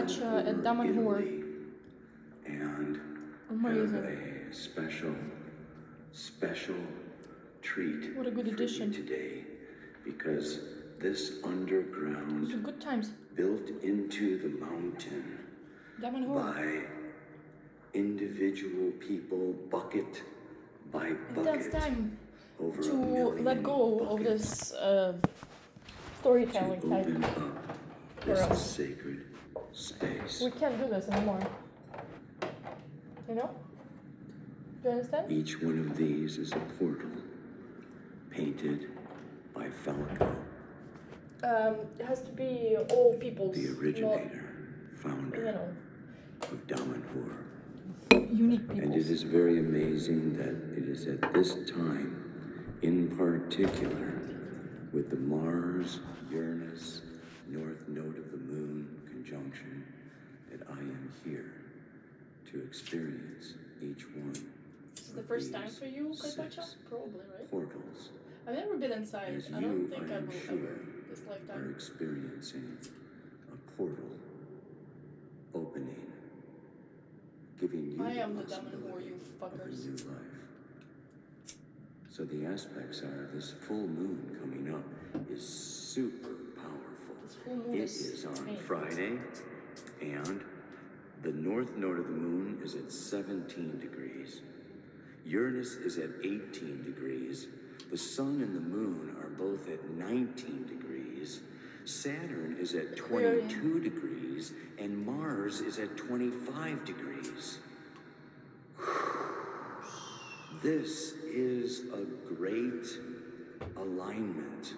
matcha at Damanhur. And Amazing. have a special treat What a good addition. for you today, because this underground, Those are good times. built into the mountain Damanhur. by individual people, bucket by bucket. That's time over to 1 million let go of buckets, this storytelling to type open up for this us. sacred space. We can't do this anymore. You know? Do you understand? Each one of these is a portal painted by Falco, It has to be all people's, the not, originator, you founder know, of Damanhur. unique And it peoples. is very amazing that it is at this time, in particular, with the Mars-Uranus North Node of the Moon conjunction, that I am here to experience each one. This is the first time for you, Karpacha? Probably, right? Portals, I've never been inside. as I don't you, think I I am will sure, ever this are lifetime. experiencing a portal opening, giving you I am the possibility Damanhur, you of a fuckers. new life. So the aspects are, this full moon coming up is super powerful. This full moon It is is on pain. Friday, and the north node of the moon is at 17 degrees. Uranus is at 18 degrees. The sun and the moon are both at 19 degrees. Saturn is at 22 degrees, and Mars is at 25 degrees. This is a great alignment.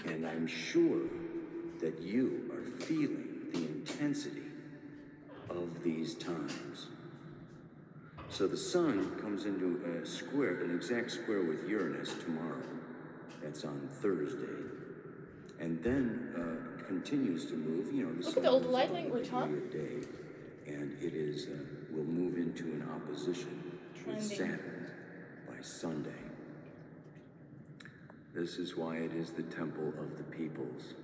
And I'm sure that you are feeling the intensity of these times. So the sun comes into a square, an exact square with Uranus tomorrow. That's on Thursday. And then continues to move, you know, the Look at sun all the moves light out language, every huh? day, and it is, will move into an opposition with Trending. Saturn by Sunday. This is why it is the temple of the peoples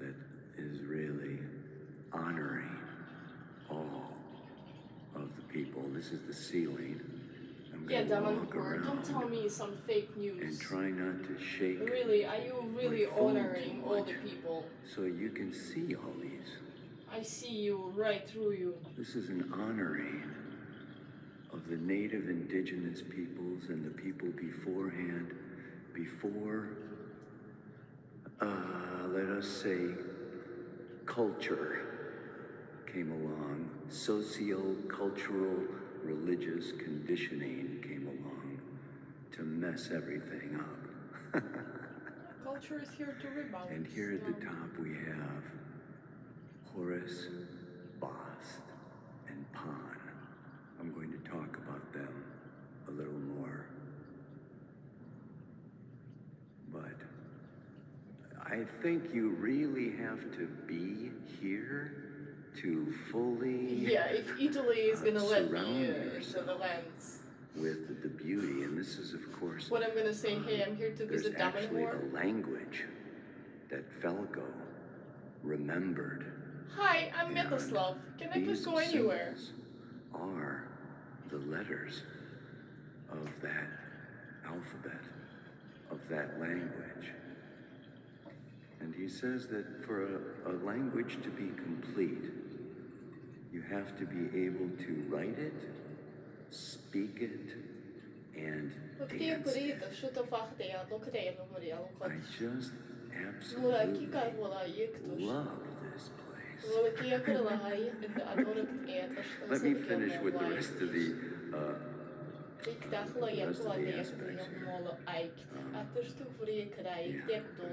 that is really honoring all of the people. This is the ceiling. I'm Yeah, gonna walk Damanhur, don't tell around me some fake and news. try not to shake, Really, are you really my phone honoring too all the much, people? so you can see all these. I see you right through you. This is an honoring of the native indigenous peoples and the people beforehand, before, let us say, culture came along, socio-cultural, religious conditioning came along to mess everything up. Culture is here to rebalance. And here at the top we have Horus, Bast, and Pan. I'm going to talk about them a little more. But I think you really have to be here to fully Yeah, if Italy is gonna let surround me into the yourself lands. with the beauty. And this is, of course, What I'm gonna say, hey, I'm here to there's visit actually Damanhur. a language that Falco remembered. Hi, I'm And Metaslav. Can I please these go anywhere? symbols are the letters of that alphabet, of that language. And he says that for a language to be complete, you have to be able to write it, speak it, and dance it. I just absolutely love this place. Let me finish with the rest of the aspects here. I just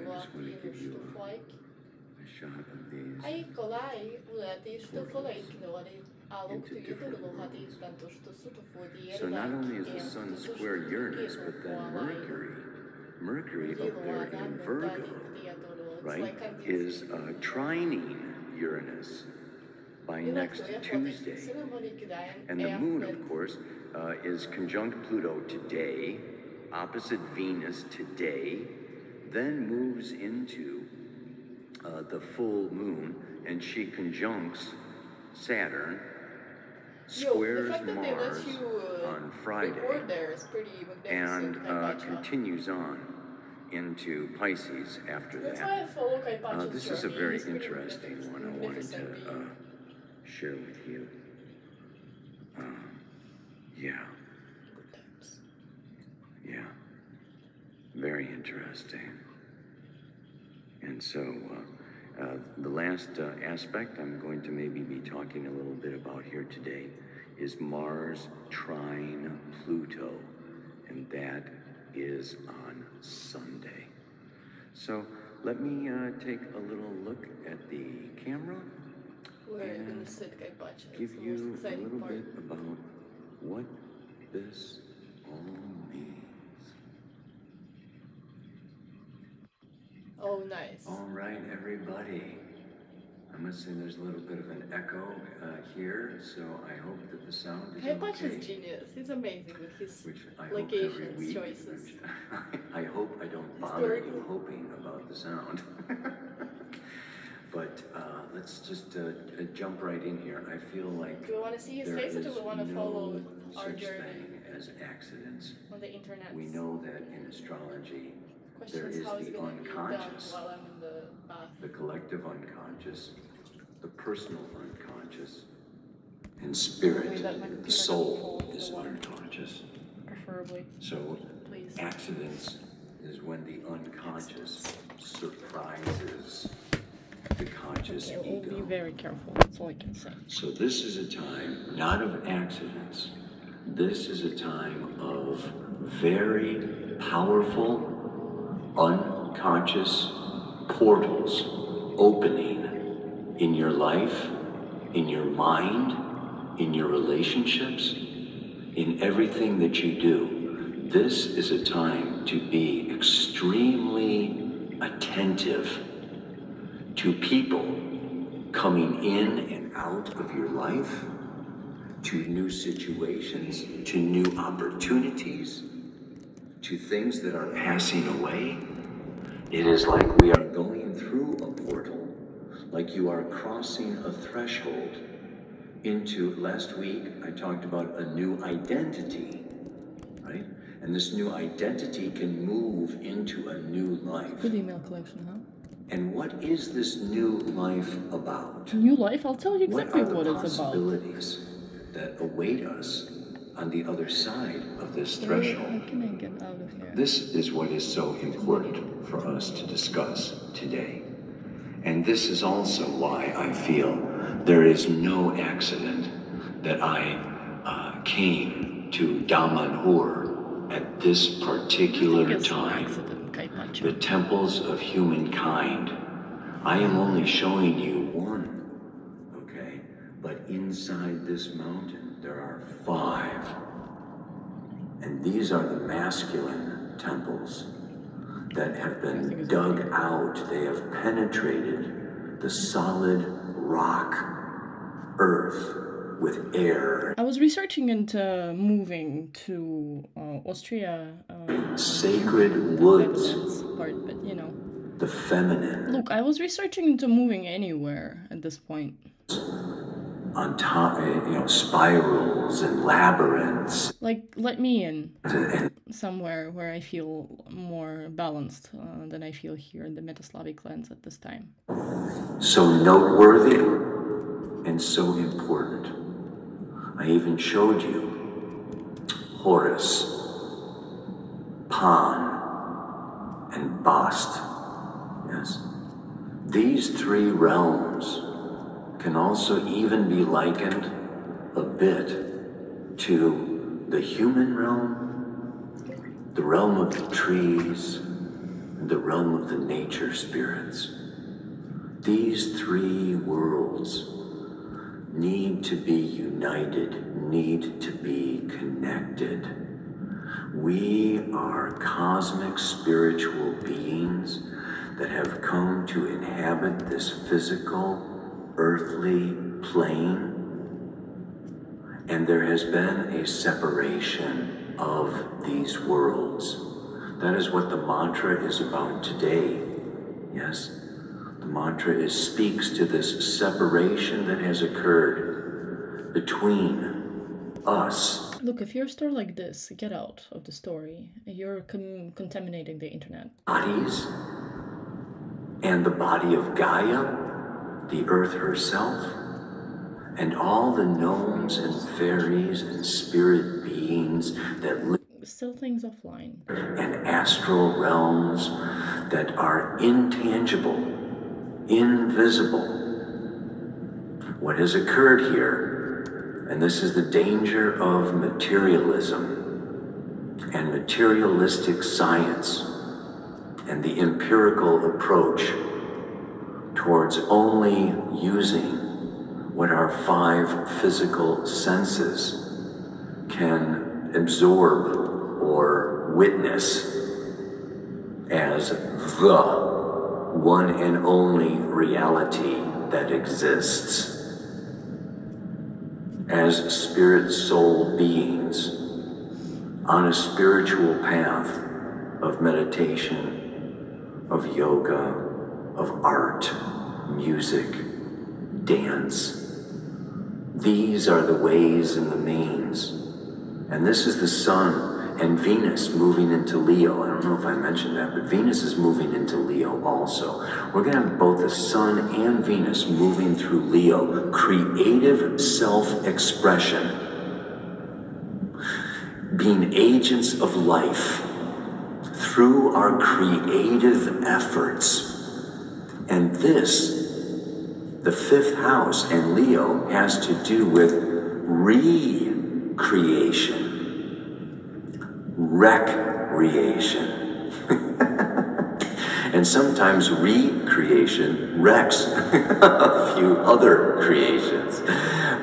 want to give you a shot of these into different worlds. So not only is the sun square Uranus, but then Mercury up there in Virgo, right, is trining Uranus by next Tuesday. And the moon, of course, is conjunct Pluto today, opposite Venus today, then moves into the full moon and and she conjuncts Saturn, Yo, the squares fact that they Mars let you on Friday, record there is pretty and magnificent, Kaipacha. continues on into Pisces after That's that. why I follow Kaipacha's This is a journey. very He's pretty interesting one I wanted magnificent to being. share with you. Yeah, Good times. yeah, very interesting. And so the last aspect I'm going to maybe be talking a little bit about here today is Mars trine Pluto, and that is on Sunday. So let me take a little look at the camera We're and gonna sit Kaipacha. It's give the most you a exciting little part. bit about what this all means. Oh, nice. All right, everybody. I must say there's a little bit of an echo here, so I hope that the sound is Kaipacha's okay. genius. He's amazing with his Which I hope every locations, week, choices. I hope I don't bother you hoping about the sound. But let's just jump right in here. I feel like Do we want to see his there face or is do we want to no follow our such journey thing as accidents. on the internet? We know that in astrology, Question there is is how is the it going to be done unconscious, while I'm in the bath? the collective unconscious, the personal unconscious, and spirit, that my the computer soul, doesn't is fall for unconscious. Preferably, So please. accidents is when the unconscious surprises the conscious Okay, we'll be ego. very careful. That's all I can say. So this is a time not of accidents. This is a time of very powerful unconscious portals opening in your life, in your mind, in your relationships, in everything that you do. This is a time to be extremely attentive to people coming in and out of your life, to new situations, to new opportunities, to things that are passing away. It is like we are going through a portal, like you are crossing a threshold into, last week I talked about a new identity, right? And this new identity can move into a new life. Good email collection, huh? And what is this new life about? New life? I'll tell you exactly What are the it's about. possibilities that await us on the other side of this threshold? How can I get out of here? This is what is so important for us to discuss today. And this is also why I feel there is no accident that I came to Damanhur at this particular time. The temples of humankind. I am only showing you one, okay? But inside this mountain, there are 5. And these are the masculine temples that have been dug out. They have penetrated the solid rock earth with air. I was researching into moving to Austria. Sacred woods. Part, but you know. The feminine. Look, I was researching into moving anywhere at this point. On top, spirals and labyrinths. Like, let me in somewhere where I feel more balanced than I feel here in the Metaslavic lands at this time. So noteworthy and so important. I even showed you Horus, Pan, and Bast. Yes. These 3 realms can also even be likened a bit to the human realm, the realm of the trees, and the realm of the nature spirits. These 3 worlds need to be united, need to be connected. We are cosmic spiritual beings that have come to inhabit this physical, earthly plane, and there has been a separation of these worlds. That is what the mantra is about today. Yes? The mantra speaks to this separation that has occurred between us. Look, if you're a story like this, get out of the story. You're contaminating the internet. Bodies and the body of Gaia, the earth herself, and all the gnomes and fairies and spirit beings that live. Still things offline. And astral realms that are intangible, invisible. What has occurred here, and this is the danger of materialism and materialistic science and the empirical approach towards only using what our 5 physical senses can absorb or witness as the one and only reality that exists. As spirit soul beings on a spiritual path of meditation, of yoga, of art, music, dance. These are the ways and the means. And this is the sun and Venus moving into Leo. I don't know if I mentioned that, but Venus is moving into Leo also. We're going to have both the sun and Venus moving through Leo. Creative self-expression. Being agents of life through our creative efforts. And this, the 5th house and Leo, has to do with recreation. Recreation. And sometimes recreation wrecks a few other creations.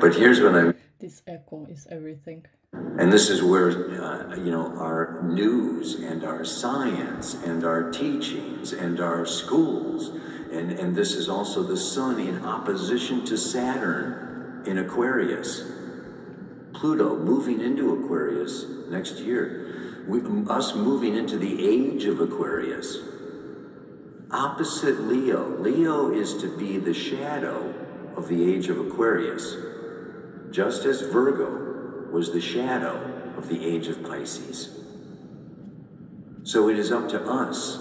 But here's what I'm... This echo is everything. And this is where, our news and our science and our teachings and our schools, and this is also the sun in opposition to Saturn in Aquarius. Pluto moving into Aquarius next year. Us moving into the age of Aquarius. Opposite Leo. Leo is to be the shadow of the age of Aquarius, just as Virgo was the shadow of the age of Pisces. So it is up to us,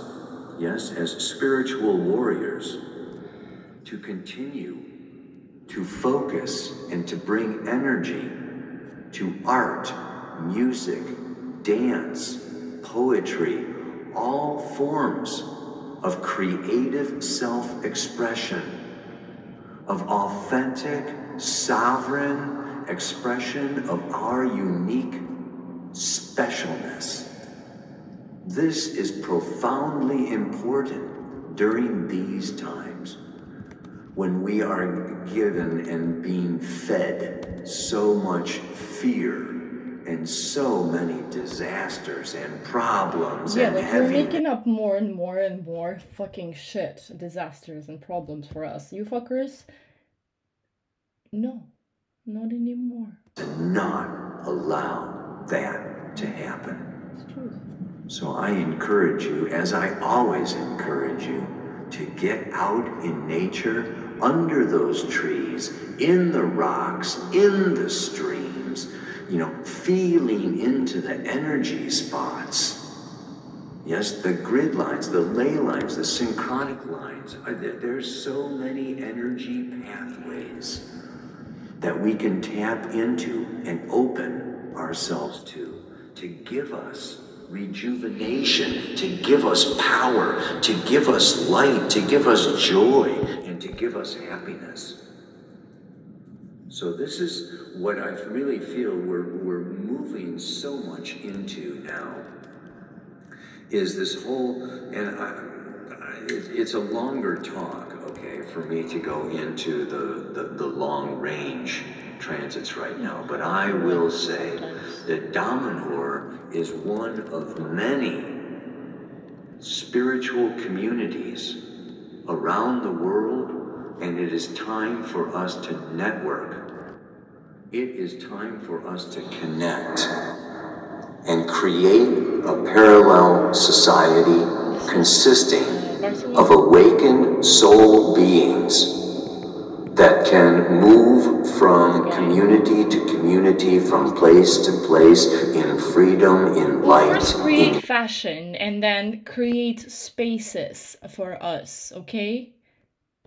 yes, as spiritual warriors, to continue to focus and to bring energy to art, music, dance, poetry, all forms of creative self-expression, of authentic, sovereign expression of our unique specialness. This is profoundly important during these times when we are given and being fed so much fear and so many disasters and problems. Yeah, and like we're making up more and more and more fucking shit, disasters and problems for us. You fuckers, no, not anymore. To not allow that to happen. It's true. So I encourage you, as I always encourage you, to get out in nature, under those trees, in the rocks, in the streams, feeling into the energy spots. Yes, the grid lines, the ley lines, the synchronic lines. There's so many energy pathways that we can tap into and open ourselves to give us rejuvenation, to give us power, to give us light, to give us joy, and to give us happiness. So this is what I really feel we're moving so much into now, is this whole, and it's a longer talk, okay, for me to go into the long range transits right now, but I will say that Damanhur is one of many spiritual communities around the world, and it is time for us to network. It is time for us to connect and create a parallel society consisting of awakened soul beings that can move from community to community, from place to place, in freedom, in light. First create fashion and then create spaces for us, okay?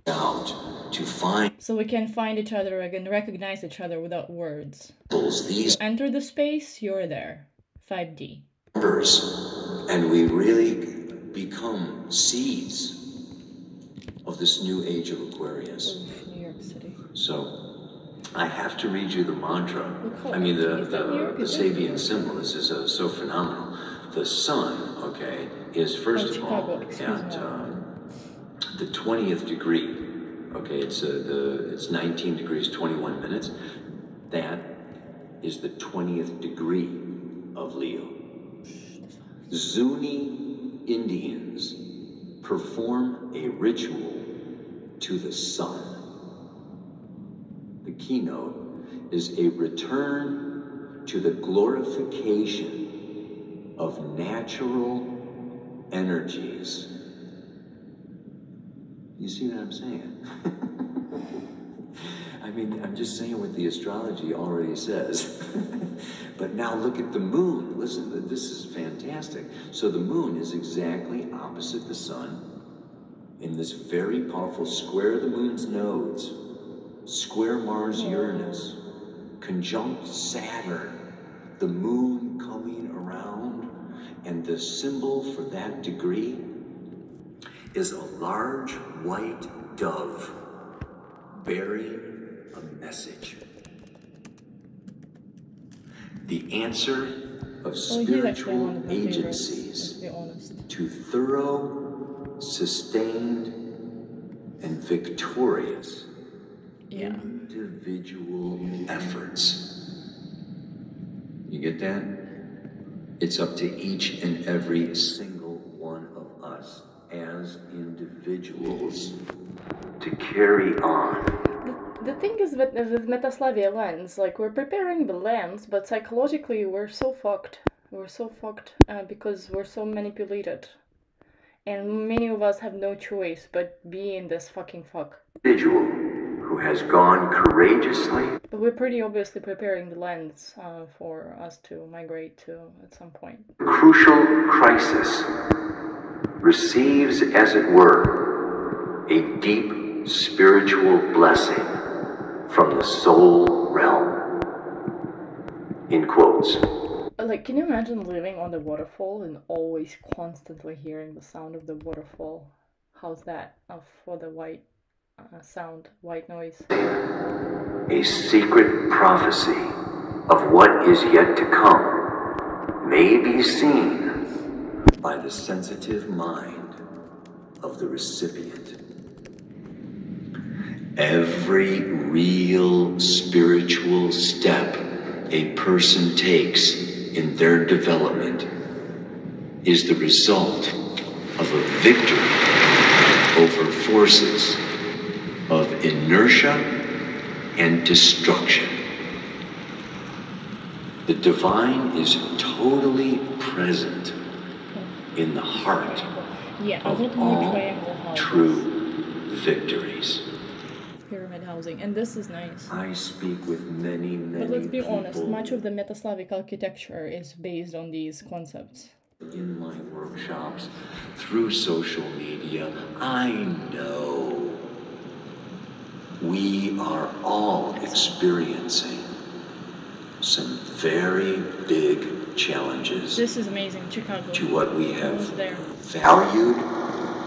Out to find, so we can find each other and recognize each other without words. These you enter the space, you're there. 5D. And we really become seeds of this new age of Aquarius. New York City. So I have to read you the mantra. I mean, the Sabian symbol. This is so phenomenal. The sun, okay, is first of all at the 20th degree. Okay, it's 19 degrees 21 minutes. That is the 20th degree of Leo. Zuni Indians perform a ritual to the sun. The keynote is a return to the glorification of natural energies. You see what I'm saying? I mean, I'm just saying what the astrology already says. But now look at the moon. Listen, this is fantastic. So the moon is exactly opposite the sun in this very powerful square the moon's nodes, square Mars Uranus, conjunct Saturn, the moon coming around, and the symbol for that degree is a large white dove bearing a message. The answer of spiritual agencies to thorough, sustained, and victorious individual efforts. You get that? It's up to each and every single one of us as individuals to carry on. The thing is with Metaslavia lens, like, we're preparing the lens, but psychologically we're so fucked. We're so fucked because we're so manipulated. And many of us have no choice but be in this fucking fuck. Individual who has gone courageously. But we're pretty obviously preparing the lens for us to migrate to at some point. Crucial crisis receives, as it were, a deep spiritual blessing from the soul realm. In quotes. Like, can you imagine living on the waterfall and always constantly hearing the sound of the waterfall? How's that for the white sound, white noise? A secret prophecy of what is yet to come may be seen by the sensitive mind of the recipient. Every real spiritual step a person takes in their development is the result of a victory over forces of inertia and destruction. The divine is totally present in the heart of all true victories. Pyramid housing, and this is nice. I speak with many But let's be honest, much of the Metaslavic architecture is based on these concepts. In my workshops, through social media, I know we are all experiencing some very big challenges. This is amazing, Chicago. To what we have valued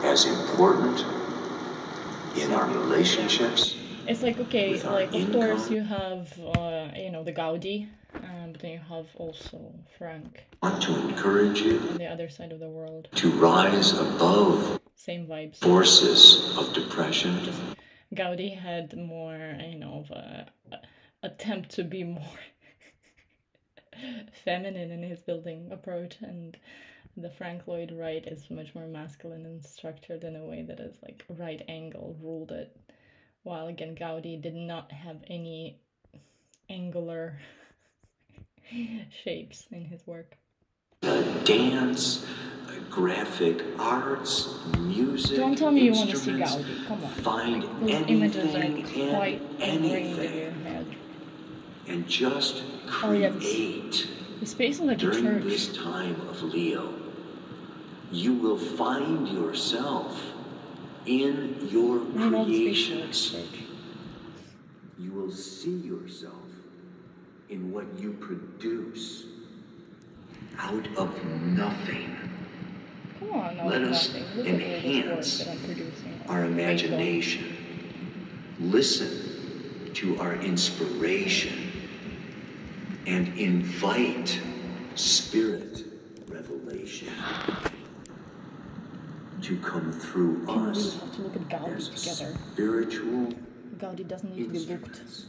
as important in our relationships. It's like, okay, like, of course you have, you know, the Gaudi, but then you have also Frank. I want to encourage you on the other side of the world to rise above same vibes. Forces of depression. Just Gaudi had more, you know, of a attempt to be more feminine in his building approach, and the Frank Lloyd Wright is much more masculine and structured in a way that is like right angle ruled it, while again Gaudi did not have any angular shapes in his work. Dance, graphic arts, music, Don't tell me you want to see instruments. Gaudi. Come on. Find Like, those images are anything quite and ingrained in your anything head. and just Oh yeah, create. the space is like a During church. this time of Leo, you will find yourself in your I know the space is like a creations. church. You will see yourself in what you produce out of nothing. Come on, now Let it's us nothing. Look at all this work enhance that I'm producing. our imagination. Listen to our inspiration and invite spirit revelation to come through People really us have to look at Gaudi as together. spiritual Gaudi doesn't need to be looked. instruments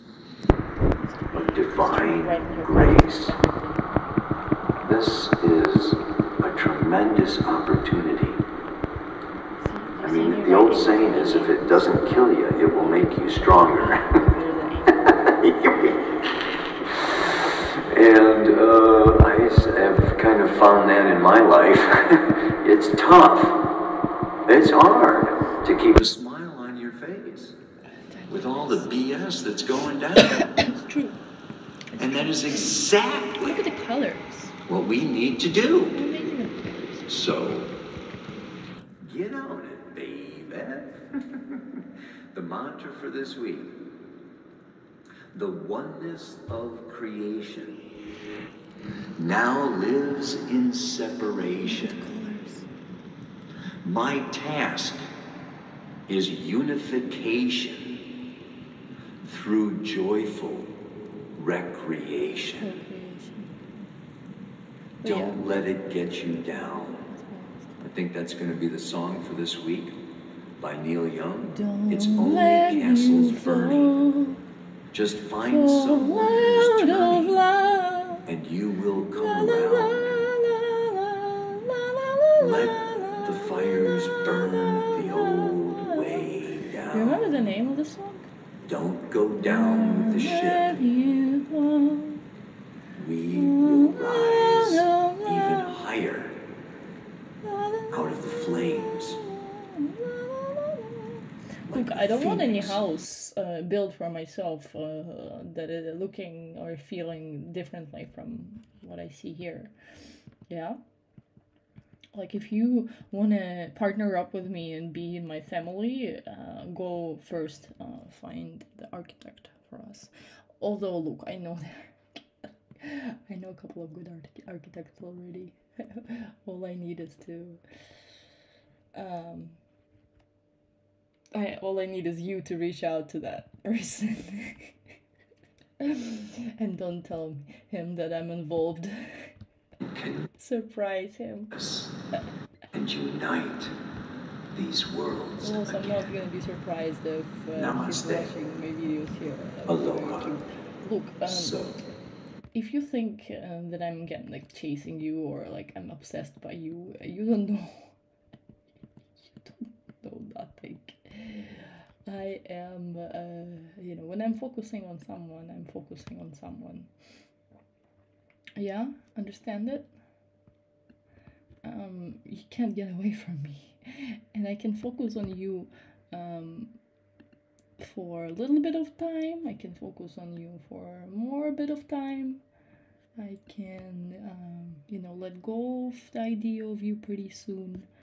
of divine grace. This is a tremendous opportunity. I mean, the old saying is, if it doesn't kill you, it will make you stronger. And I have kind of found that in my life. It's tough. It's hard to keep a smile on your face with all the BS that's going down. It's true. And that is exactly Look at the colors. what we need to do. Amazing. So, get on it, baby. The mantra for this week: the oneness of creation now lives in separation. Colors. My task is unification through joyful recreation. Co-creation. But Don't let it get you down. I think that's going to be the song for this week by Neil Young. Don't It's only let castles me burning. fall Just find someone who's out of turning, love. and you will La, come la, la, around. la, la, la, Let the fires burn the old way down. You remember the name of the song? Don't go down with the ship. You fall We will rise even higher out of the flames. Look, I don't want any house built for myself that is looking or feeling differently from what I see here. Yeah? Like, if you want to partner up with me and be in my family, go first find the architect for us. Although, look, I know I know a couple of good architects already. All I need is to... all I need is you to reach out to that person. And don't tell him that I'm involved. Surprise him. And unite these worlds Also, I'm not again. gonna be surprised if he's Namaste. watching my videos here. Aloha. Look, So, if you think that I'm getting like chasing you or like I'm obsessed by you, you don't know. You don't know nothing. I am, when I'm focusing on someone, I'm focusing on someone. Yeah, understand it? You can't get away from me. And I can focus on you for a little bit of time. I can focus on you for more bit of time. I can, let go of the idea of you pretty soon.